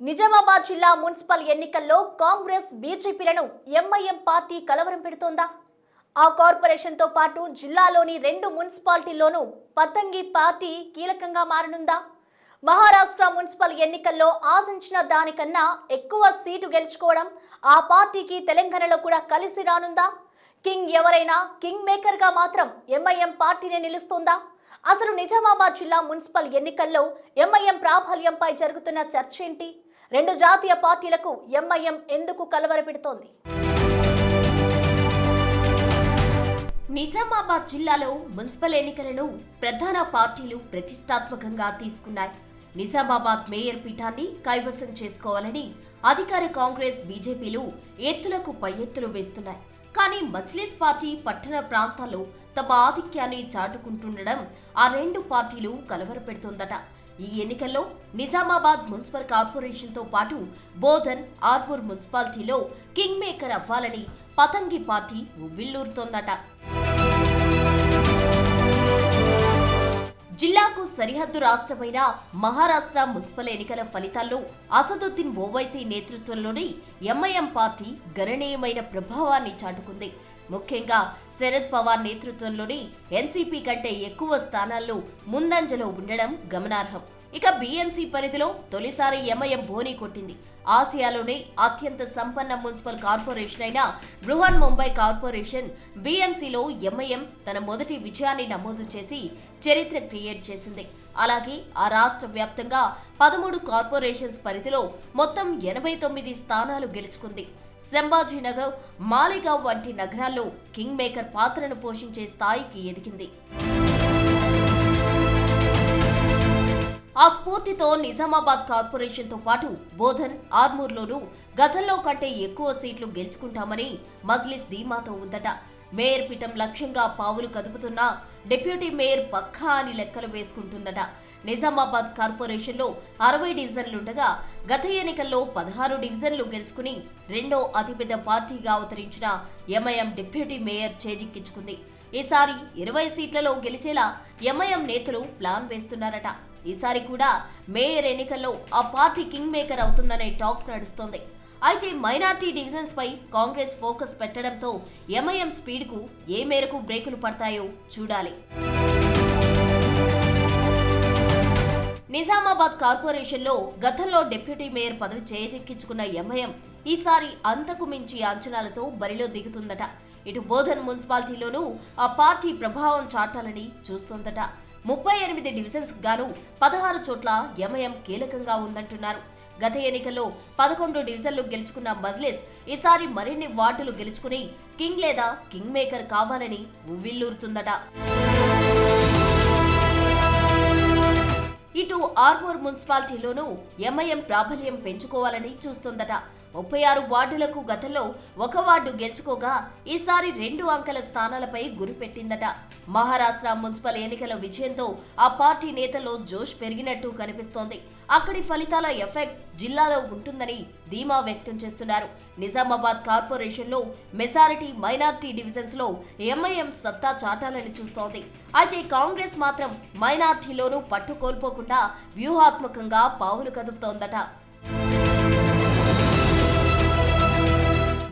నిజామాబాద్ జిల్లా మున్సిపల్ ఎన్నికల్లో Congress బీజేపీలను MIM party కలవరం పెడుతోందా? ఆ కార్పొరేషన్తో పాటు జిల్లాలోని 2 మున్సిపాలిటీల్లోనూ పతంగి పార్టీ కీలకంగా మారనుందా? మహారాష్ట్ర మున్సిపల్ ఎన్నికల్లో ఆశించిన దానికన్నా ఎక్కువ సీటు గెలుచుకోవడం ఆ పార్టీకి తెలంగాణలో కూడా కలిసి రానుందా? కింగ్ ఎవరైనా కింగ్ మేకర్గా మాత్రం ఎంఐఎం పార్టీనే నిలుస్తోందా? అసలు నిజామాబాద్ జిల్లా మున్సిపల్ ఎన్నికల్లో ఎంఐఎం ప్రాబల్యంపై జరుగుతున్న చర్చ ఏంటి? 2 జాతీయ పార్టీలకు ఎంఐఎం ఎందుకు కలవరపెడుతోంది? నిజామాబాద్ జిల్లాలో మున్సిపల్ ఎన్నికలను ప్రధాన పార్టీలు ప్రతిష్టాత్మకంగా తీసుకున్నాయి. నిజామాబాద్ మేయర్ పీఠాన్ని కైవసం చేసుకోవాలని అధికార కాంగ్రెస్ బీజేపీలు ఎత్తులకు పై ఎత్తులు వేస్తున్నాయి. కానీ మజ్లిస్ పార్టీ పట్టణ ప్రాంతాల్లో తమ ఆధిక్యాన్ని చాటుకుంటుండడం ఆ 2 పార్టీలు కలవరపెడుతోందట. ఈ ఎన్నికల్లో నిజామాబాద్ మున్సిపల్ కార్పొరేషన్తో పాటు బోధన్, ఆర్మూర్ మున్సిపాలిటీలో కింగ్ మేకర్ అవ్వాలని పతంగి పార్టీ ఉవ్విళ్లూరుతోందట. జిల్లాకు సరిహద్దు రాష్ట్రమైన మహారాష్ట్ర మున్సిపల్ ఎన్నికల ఫలితాల్లో అసదుద్దీన్ ఓవైసీ నేతృత్వంలోని ఎంఐఎం పార్టీ గణనీయమైన ప్రభావాన్ని చాటుకుంది. ముఖ్యంగా శరద్ పవార్ నేతృత్వంలోని ఎన్సీపీ కంటే ఎక్కువ స్థానాల్లో ముందంజలో ఉండడం గమనార్హం. ఇక బీఎంసీ పరిధిలో తొలిసారి ఎంఐఎం బోనీ కొట్టింది. ఆసియాలోనే అత్యంత సంపన్న మున్సిపల్ కార్పొరేషన్ అయిన బృహన్ ముంబై కార్పొరేషన్ బీఎంసీలో ఎంఐఎం తన మొదటి విజయాన్ని నమోదు చేసి చరిత్ర క్రియేట్ చేసింది. అలాగే ఆ రాష్ట్ర వ్యాప్తంగా 13 కార్పొరేషన్స్ పరిధిలో మొత్తం 89 స్థానాలు గెలుచుకుంది. సంభాజీనగర్, మాలిగావ్ వంటి నగరాల్లో కింగ్ మేకర్ పాత్రను పోషించే స్థాయికి ఎదిగింది. ఆ స్ఫూర్తితో నిజామాబాద్ కార్పొరేషన్తో పాటు బోధన్, ఆర్మూర్లోనూ గతంలో కంటే ఎక్కువ సీట్లు గెలుచుకుంటామని మజ్లిస్ ధీమాతో ఉందట. మేయర్ పీఠం లక్ష్యంగా పావులు కదుపుతున్న డిప్యూటీ మేయర్ పక్కా అని లెక్కలు వేసుకుంటుందట. నిజామాబాద్ కార్పొరేషన్లో 60 డివిజన్లుండగా గత ఎన్నికల్లో 16 డివిజన్లు గెలుచుకుని రెండో అతిపెద్ద పార్టీగా అవతరించిన ఎంఐఎం డిప్యూటీ మేయర్ చేజిక్కించుకుంది. ఈసారి 20 సీట్లలో గెలిచేలా ఎంఐఎం నేతలు ప్లాన్ వేస్తున్నారట. ఈసారి కూడా మేయర్ ఎన్నికల్లో ఆ పార్టీ కింగ్ మేకర్ అవుతుందనే టాక్ నడుస్తోంది. అయితే మైనార్టీ డివిజన్స్ పై కాంగ్రెస్ ఫోకస్ పెట్టడంతో ఎంఐఎం స్పీడ్ కు ఏ మేరకు బ్రేకులు పడతాయో చూడాలి. నిజామాబాద్ కార్పొరేషన్లో గతంలో డిప్యూటీ మేయర్ పదవి చేజెక్కించుకున్న ఎంఐఎం ఈసారి అంతకు మించి అంచనాలతో బరిలో దిగుతుందట. ఇటు బోధన్ మున్సిపాలిటీలోనూ ఆ పార్టీ ప్రభావం చాటాలని చూస్తోందట. 38 డివిజన్స్ గాను 16 చోట్ల ఎంఐఎం కీలకంగా ఉందంటున్నారు. గత ఎన్నికల్లో 11 డివిజన్లు గెలుచుకున్న మజ్లిస్ ఈసారి మరిన్ని వార్డులు గెలుచుకుని కింగ్ లేదా కింగ్ మేకర్ కావాలని ఉవ్విళ్లూరుతుందట. ఇటు ఆర్మూర్ మున్సిపాలిటీలోనూ ఎంఐఎం ప్రాబల్యం పెంచుకోవాలని చూస్తోందట. 36 వార్డులకు గతంలో 1 వార్డు గెలుచుకోగా ఈసారి 2 అంకెల స్థానాలపై గురిపెట్టిందట. మహారాష్ట్ర మున్సిపల్ ఎన్నికల విజయంతో ఆ పార్టీ నేతల్లో జోష్ పెరిగినట్టు కనిపిస్తోంది. అక్కడి ఫలితాల ఎఫెక్ట్ జిల్లాలో ఉంటుందని ధీమా వ్యక్తం చేస్తున్నారు. నిజామాబాద్ కార్పొరేషన్లో మెజారిటీ మైనార్టీ డివిజన్స్ లో ఎంఐఎం సత్తా చాటాలని చూస్తోంది. అయితే కాంగ్రెస్ మాత్రం మైనార్టీలోనూ పట్టు కోల్పోకుండా వ్యూహాత్మకంగా పావులు కదుపుతోందట.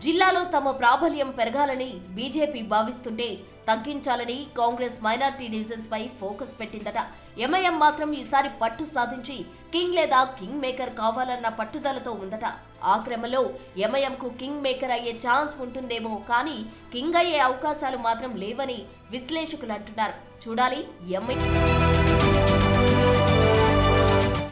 జిల్లాలో తమ ప్రాబల్యం పెరగాలని బీజేపీ భావిస్తుంటే తగ్గించాలని కాంగ్రెస్ మైనార్టీ డివిజన్స్ పై ఫోకస్ పెట్టిందట. ఎంఐఎం మాత్రం ఈసారి పట్టు సాధించి కింగ్ లేదా కింగ్ మేకర్ కావాలన్న పట్టుదలతో ఉందట. ఆ క్రమంలో ఎంఐఎం కు కింగ్ మేకర్ అయ్యే ఛాన్స్ ఉంటుందేమో కానీ కింగ్ అయ్యే అవకాశాలు మాత్రం లేవని విశ్లేషకులు అంటున్నారు. చూడాలి ఎంఐఎం